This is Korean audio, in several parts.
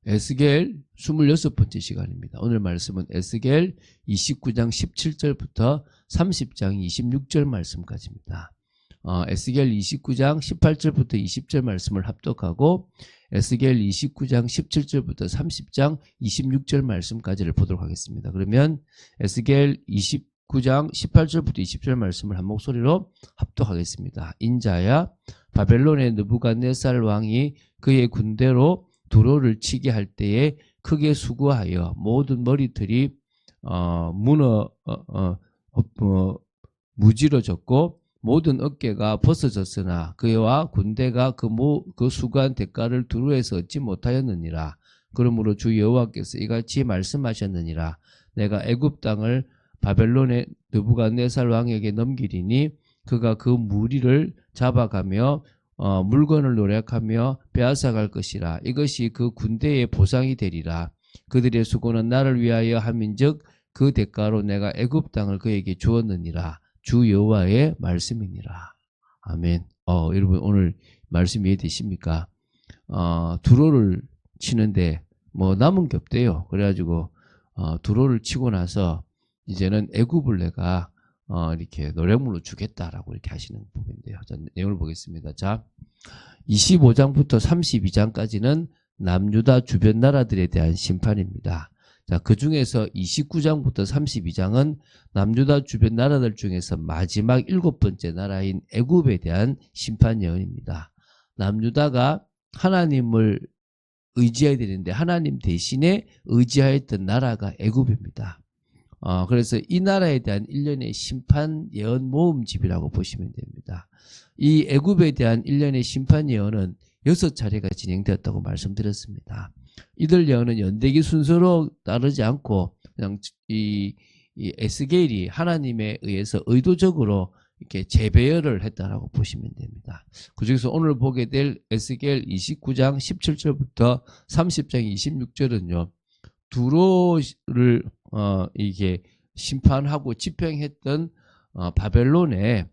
에스겔 26번째 시간입니다. 오늘 말씀은 에스겔 29장 17절부터 30장 26절 말씀까지입니다. 에스겔 29장 18절부터 20절 말씀을 합독하고 에스겔 29장 17절부터 30장 26절 말씀까지를 보도록 하겠습니다. 그러면 에스겔 29장 18절부터 20절 말씀을 한 목소리로 합독하겠습니다. 인자야, 바벨론의 느부갓네살 왕이 그의 군대로 두로를 치게 할 때에 크게 수고하여 모든 머리털이 무질어졌고 모든 어깨가 벗어졌으나 그와 군대가 그 수고한 대가를 두루에서 얻지 못하였느니라. 그러므로 주 여호와께서 이같이 말씀하셨느니라. 내가 애굽 땅을 바벨론의 느부갓네살 왕에게 넘기리니 그가 그 무리를 잡아가며 물건을 노력하며 빼앗아갈 것이라. 이것이 그 군대의 보상이 되리라. 그들의 수고는 나를 위하여 함인즉 그 대가로 내가 애굽 땅을 그에게 주었느니라. 주 여호와의 말씀이니라. 아멘. 여러분 오늘 말씀 이해되십니까? 두로를 치는데 뭐 남은 게 없대요. 그래가지고 두로를 치고 나서 이제는 애굽을 내가 이렇게 노력물로 주겠다라고 이렇게 하시는 부분인데요. 자, 내용을 보겠습니다. 자, 25장부터 32장까지는 남유다 주변 나라들에 대한 심판입니다. 자, 그 중에서 29장부터 32장은 남유다 주변 나라들 중에서 마지막 7번째 나라인 애굽에 대한 심판 예언입니다. 남유다가 하나님을 의지해야 되는데 하나님 대신에 의지하였던 나라가 애굽입니다. 그래서 이 나라에 대한 일련의 심판 예언 모음집이라고 보시면 됩니다. 이 애굽에 대한 일련의 심판 예언은 6차례가 진행되었다고 말씀드렸습니다. 이들 예언은 연대기 순서로 따르지 않고 그냥 이 에스겔이 하나님에 의해서 의도적으로 이렇게 재배열을 했다라고 보시면 됩니다. 그중에서 오늘 보게 될 에스겔 29장 17절부터 30장 26절은요. 두로를 이게 심판하고 집행했던 바벨론의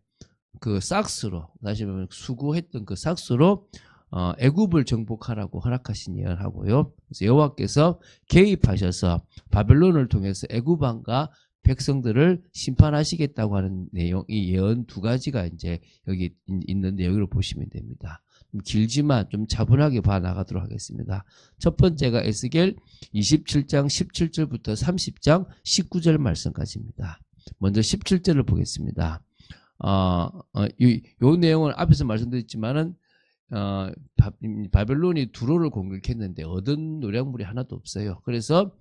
그 삭스로, 다시 말하면 수고했던 그 삭스로 애굽을 정복하라고 허락하신 예언하고요. 그래서 여호와께서 개입하셔서 바벨론을 통해서 애굽 왕과 백성들을 심판하시겠다고 하는 내용, 이 예언 두 가지가 이제 여기 있는 내용으로 보시면 됩니다. 길지만 좀 차분하게 봐 나가도록 하겠습니다. 첫 번째가 에스겔 27장 17절부터 30장 19절 말씀까지입니다. 먼저 17절을 보겠습니다. 요 내용은 앞에서 말씀드렸지만은 바벨론이 두로를 공격했는데 얻은 노략물이 하나도 없어요. 그래서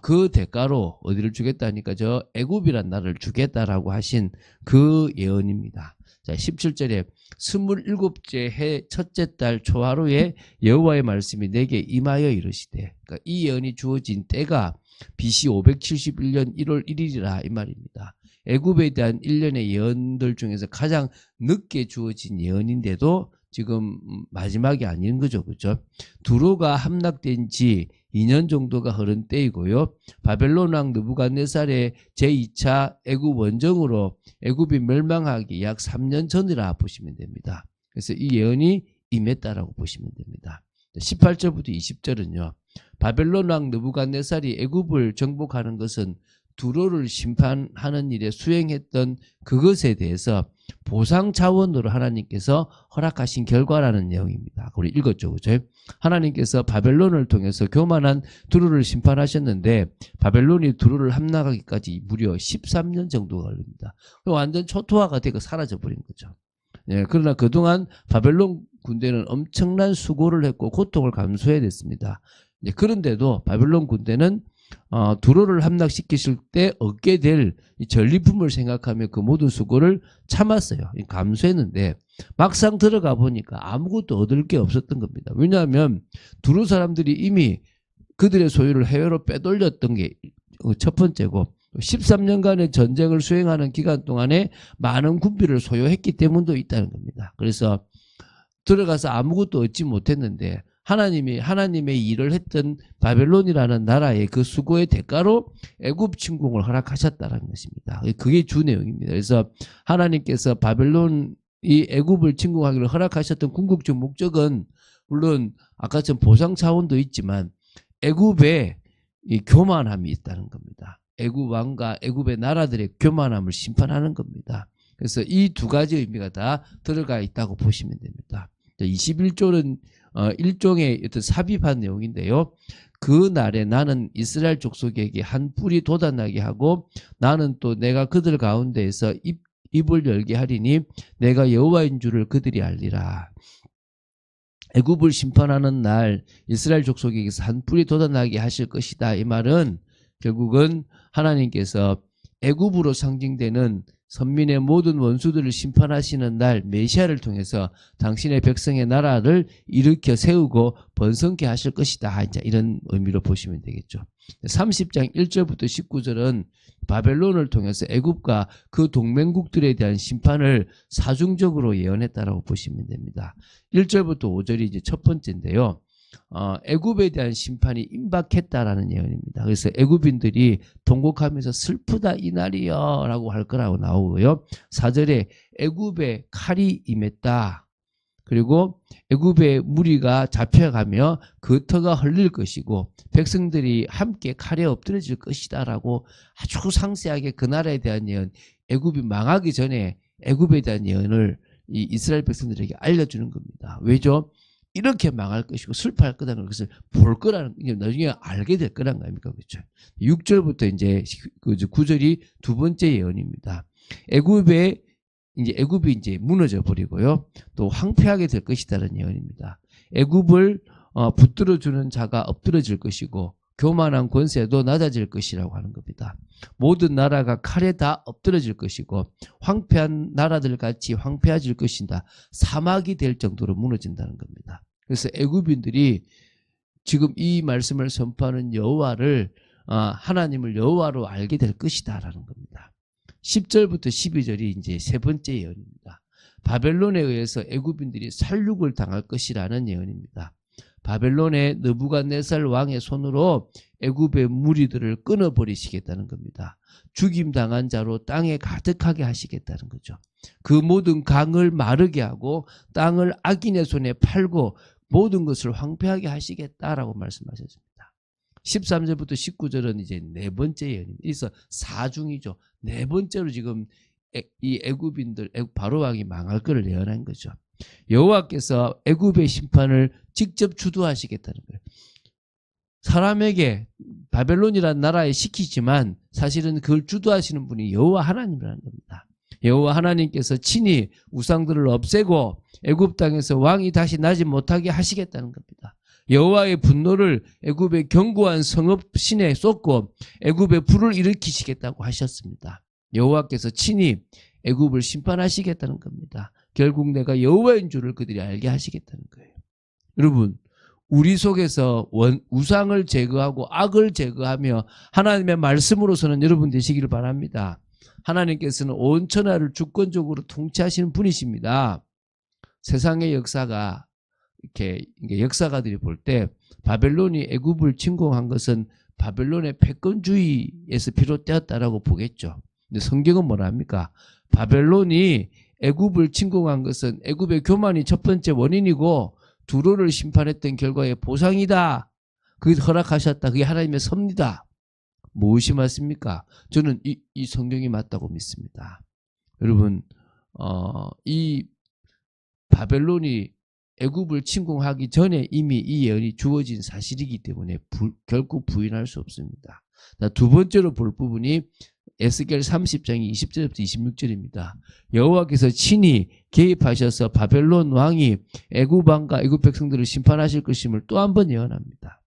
그 대가로 어디를 주겠다 하니까 저 애굽이란 나라를 주겠다라고 하신 그 예언입니다. 자, 17절에 27째 해 첫째 달 초하루에 여호와의 말씀이 내게 임하여 이르시되, 그러니까 이 예언이 주어진 때가 BC 571년 1월 1일이라 이 말입니다. 애굽에 대한 1년의 예언들 중에서 가장 늦게 주어진 예언인데도 지금 마지막이 아닌 거죠. 그죠? 두로가 함락된 지 2년 정도가 흐른 때이고요. 바벨론 왕 느부갓네살의 제2차 애굽 원정으로 애굽이 멸망하기 약 3년 전이라 보시면 됩니다. 그래서 이 예언이 임했다라고 보시면 됩니다. 18절부터 20절은요. 바벨론 왕 느부갓네살이 애굽을 정복하는 것은 두로를 심판하는 일에 수행했던 그것에 대해서 보상 차원으로 하나님께서 허락하신 결과라는 내용입니다. 우리 읽었죠, 그죠? 하나님께서 바벨론을 통해서 교만한 두로를 심판하셨는데 바벨론이 두로를 함락하기까지 무려 13년 정도가 걸립니다. 완전 초토화가 되고 사라져버린 거죠. 예, 그러나 그동안 바벨론 군대는 엄청난 수고를 했고 고통을 감수해야 됐습니다. 예, 그런데도 바벨론 군대는 두로를 함락시키실 때 얻게 될 이 전리품을 생각하며 그 모든 수고를 참았어요. 감수했는데 막상 들어가 보니까 아무것도 얻을 게 없었던 겁니다. 왜냐하면 두로 사람들이 이미 그들의 소유를 해외로 빼돌렸던 게 첫 번째고 13년간의 전쟁을 수행하는 기간 동안에 많은 군비를 소유했기 때문도 있다는 겁니다. 그래서 들어가서 아무것도 얻지 못했는데 하나님의 일을 했던 바벨론이라는 나라의 그 수고의 대가로 애굽 침공을 허락하셨다는 것입니다. 그게 주 내용입니다. 그래서 하나님께서 바벨론이 애굽을 침공하기를 허락하셨던 궁극적 목적은 물론 아까처럼 보상 차원도 있지만 애굽에 이 교만함이 있다는 겁니다. 애굽 왕과 애굽의 나라들의 교만함을 심판하는 겁니다. 그래서 이 두 가지 의미가 다 들어가 있다고 보시면 됩니다. 21절은 일종의 어떤 삽입한 내용인데요. 그 날에 나는 이스라엘 족속에게 한 뿔이 돋아나게 하고 나는 또 내가 그들 가운데에서 입을 열게 하리니 내가 여호와인 줄을 그들이 알리라. 애굽을 심판하는 날 이스라엘 족속에게서 한 뿔이 돋아나게 하실 것이다. 이 말은 결국은 하나님께서 애굽으로 상징되는 선민의 모든 원수들을 심판하시는 날 메시아를 통해서 당신의 백성의 나라를 일으켜 세우고 번성케 하실 것이다. 이제 이런 의미로 보시면 되겠죠. 30장 1절부터 19절은 바벨론을 통해서 애굽과 그 동맹국들에 대한 심판을 사중적으로 예언했다라고 보시면 됩니다. 1절부터 5절이 이제 첫 번째인데요. 애굽에 대한 심판이 임박했다라는 예언입니다. 그래서 애굽인들이 통곡하면서 슬프다 이날이여 라고 할 거라고 나오고요. 4절에 애굽에 칼이 임했다. 그리고 애굽의 무리가 잡혀가며 그 터가 흘릴 것이고 백성들이 함께 칼에 엎드려질 것이다 라고 아주 상세하게 그 나라에 대한 예언, 애굽이 망하기 전에 애굽에 대한 예언을 이 이스라엘 백성들에게 알려주는 겁니다. 왜죠? 이렇게 망할 것이고 슬퍼할 거라는 것을 볼 거라는, 나중에 알게 될 거란 거 아닙니까? 그렇죠. 6절부터 이제 9절이 두 번째 예언입니다. 애굽이 이제 무너져 버리고요. 또 황폐하게 될 것이다라는 예언입니다. 애굽을 붙들어주는 자가 엎드러질 것이고 교만한 권세도 낮아질 것이라고 하는 겁니다. 모든 나라가 칼에 다 엎드러질 것이고 황폐한 나라들 같이 황폐해질 것이다. 사막이 될 정도로 무너진다는 겁니다. 그래서 애굽인들이 지금 이 말씀을 선포하는 여호와를 하나님을 여호와로 알게 될 것이다라는 겁니다. 10절부터 12절이 이제 세 번째 예언입니다. 바벨론에 의해서 애굽인들이 살육을 당할 것이라는 예언입니다. 바벨론의 느부갓네살 왕의 손으로 애굽의 무리들을 끊어버리시겠다는 겁니다. 죽임당한 자로 땅에 가득하게 하시겠다는 거죠. 그 모든 강을 마르게 하고 땅을 악인의 손에 팔고 모든 것을 황폐하게 하시겠다라고 말씀하셨습니다. 13절부터 19절은 이제 네 번째 예언입니다. 그래서 사중이죠. 네 번째로 지금 이 애굽인들, 바로왕이 망할 것을 예언한 거죠. 여호와께서 애굽의 심판을 직접 주도하시겠다는 거예요. 사람에게 바벨론이라는 나라에 시키지만 사실은 그걸 주도하시는 분이 여호와 하나님이라는 겁니다. 여호와 하나님께서 친히 우상들을 없애고 애굽 땅에서 왕이 다시 나지 못하게 하시겠다는 겁니다. 여호와의 분노를 애굽의 견고한 성읍 신에 쏟고 애굽에 불을 일으키시겠다고 하셨습니다. 여호와께서 친히 애굽을 심판하시겠다는 겁니다. 결국 내가 여호와인 줄을 그들이 알게 하시겠다는 거예요. 여러분, 우리 속에서 우상을 제거하고 악을 제거하며 하나님의 말씀으로서는 여러분 되시기를 바랍니다. 하나님께서는 온 천하를 주권적으로 통치하시는 분이십니다. 세상의 역사가 이렇게 역사가들이 볼 때 바벨론이 애굽을 침공한 것은 바벨론의 패권주의에서 비롯되었다라고 보겠죠. 근데 성경은 뭐라 합니까? 바벨론이 애굽을 침공한 것은 애굽의 교만이 첫 번째 원인이고 두로를 심판했던 결과의 보상이다. 그게 허락하셨다. 그게 하나님의 섭니다. 무엇이 맞습니까? 저는 이 성경이 맞다고 믿습니다. 여러분, 이 바벨론이 애굽을 침공하기 전에 이미 이 예언이 주어진 사실이기 때문에 결코 부인할 수 없습니다. 두 번째로 볼 부분이 에스겔 30장이 20절부터 26절입니다. 여호와께서 친히 개입하셔서 바벨론 왕이 애굽 왕과 애굽 백성들을 심판하실 것임을 또 한 번 예언합니다.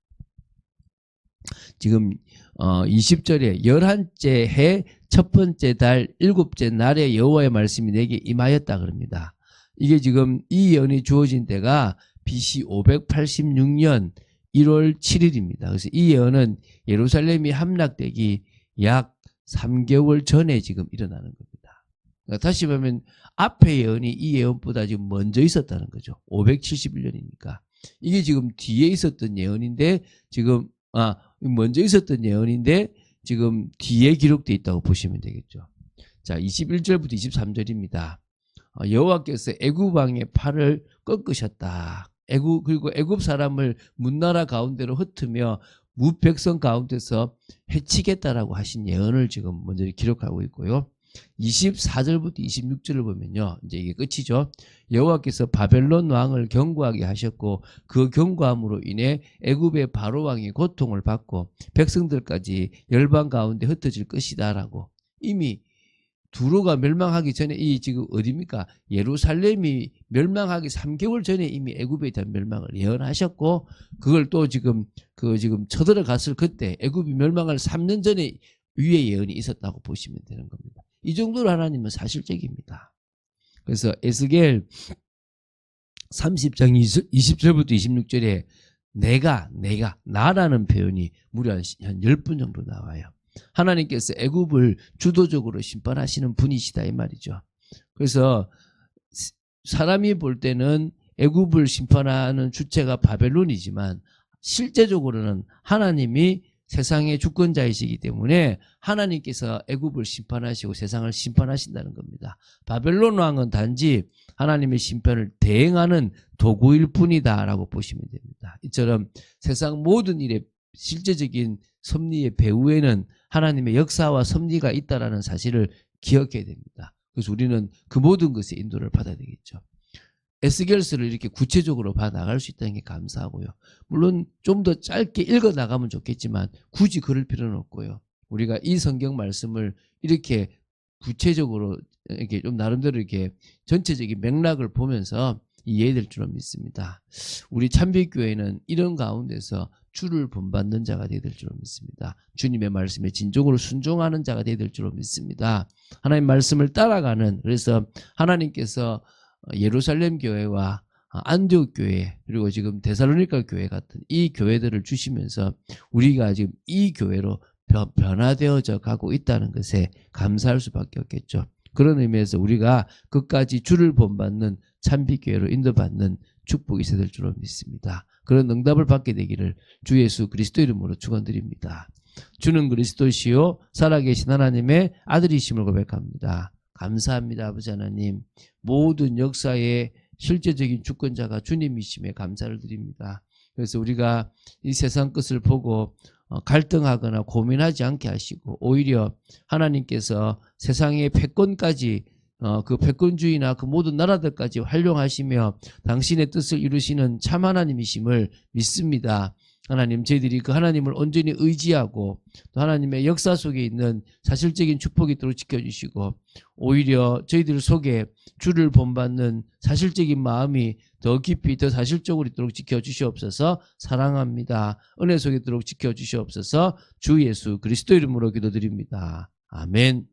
지금 20절에 11째 해 첫 번째 달 7째 날에 여호와의 말씀이 내게 임하였다 그럽니다. 이게 지금 이 예언이 주어진 때가 BC 586년 1월 7일입니다. 그래서 이 예언은 예루살렘이 함락되기 약 3개월 전에 지금 일어나는 겁니다. 그러니까 다시 보면 앞의 예언이 이 예언보다 지금 먼저 있었다는 거죠. 571년이니까. 이게 지금 뒤에 있었던 예언인데 지금 먼저 있었던 예언인데 지금 뒤에 기록되어 있다고 보시면 되겠죠. 자, 21절부터 23절입니다. 여호와께서 애굽 왕의 팔을 꺾으셨다. 그리고 애굽 사람을 문나라 가운데로 흩으며 무백성 가운데서 해치겠다라고 하신 예언을 지금 먼저 기록하고 있고요. 24절부터 26절을 보면요. 이제 이게 끝이죠. 여호와께서 바벨론 왕을 경고하게 하셨고 그 경고함으로 인해 애굽의 바로 왕이 고통을 받고 백성들까지 열방 가운데 흩어질 것이다라고 이미 두로가 멸망하기 전에 이 지금 어디입니까? 예루살렘이 멸망하기 3개월 전에 이미 애굽에 대한 멸망을 예언하셨고 그걸 또 지금 쳐들어갔을 그때 애굽이 멸망할 3년 전에 위에 예언이 있었다고 보시면 되는 겁니다. 이 정도로 하나님은 사실적입니다. 그래서 에스겔 30장 20절부터 26절에 내가 나라는 표현이 무려 한 10분 정도 나와요. 하나님께서 애굽을 주도적으로 심판하시는 분이시다 이 말이죠. 그래서 사람이 볼 때는 애굽을 심판하는 주체가 바벨론이지만 실제적으로는 하나님이 세상의 주권자이시기 때문에 하나님께서 애굽을 심판하시고 세상을 심판하신다는 겁니다. 바벨론 왕은 단지 하나님의 심판을 대행하는 도구일 뿐이다라고 보시면 됩니다. 이처럼 세상 모든 일에 실제적인 섭리의 배후에는 하나님의 역사와 섭리가 있다라는 사실을 기억해야 됩니다. 그래서 우리는 그 모든 것에 인도를 받아야 되겠죠. 에스겔서를 이렇게 구체적으로 봐나갈 수 있다는 게 감사하고요. 물론 좀 더 짧게 읽어 나가면 좋겠지만 굳이 그럴 필요는 없고요. 우리가 이 성경 말씀을 이렇게 구체적으로 이렇게 좀 나름대로 이렇게 전체적인 맥락을 보면서 이해될 줄은 믿습니다. 우리 참빛교회는 이런 가운데서 주를 본받는 자가 되어야 될 줄로 믿습니다. 주님의 말씀에 진정으로 순종하는 자가 되어야 될 줄로 믿습니다. 하나님 말씀을 따라가는, 그래서 하나님께서 예루살렘 교회와 안디옥 교회 그리고 지금 데살로니가 교회 같은 이 교회들을 주시면서 우리가 지금 이 교회로 변화되어져 가고 있다는 것에 감사할 수밖에 없겠죠. 그런 의미에서 우리가 끝까지 주를 본받는 참빛교회로 인도받는 축복이 있어야 될 줄로 믿습니다. 그런 응답을 받게 되기를 주 예수 그리스도 이름으로 축원드립니다. 주는 그리스도시요 살아계신 하나님의 아들이심을 고백합니다. 감사합니다. 아버지 하나님, 모든 역사의 실제적인 주권자가 주님이심에 감사를 드립니다. 그래서 우리가 이 세상 것을 보고 갈등하거나 고민하지 않게 하시고 오히려 하나님께서 세상의 패권까지 그 패권주의나 그 모든 나라들까지 활용하시며 당신의 뜻을 이루시는 참 하나님이심을 믿습니다. 하나님, 저희들이 그 하나님을 온전히 의지하고 또 하나님의 역사 속에 있는 사실적인 축복이 있도록 지켜주시고 오히려 저희들 속에 주를 본받는 사실적인 마음이 더 깊이 더 사실적으로 있도록 지켜주시옵소서. 사랑합니다. 은혜 속에 있도록 지켜주시옵소서. 주 예수 그리스도 이름으로 기도드립니다. 아멘.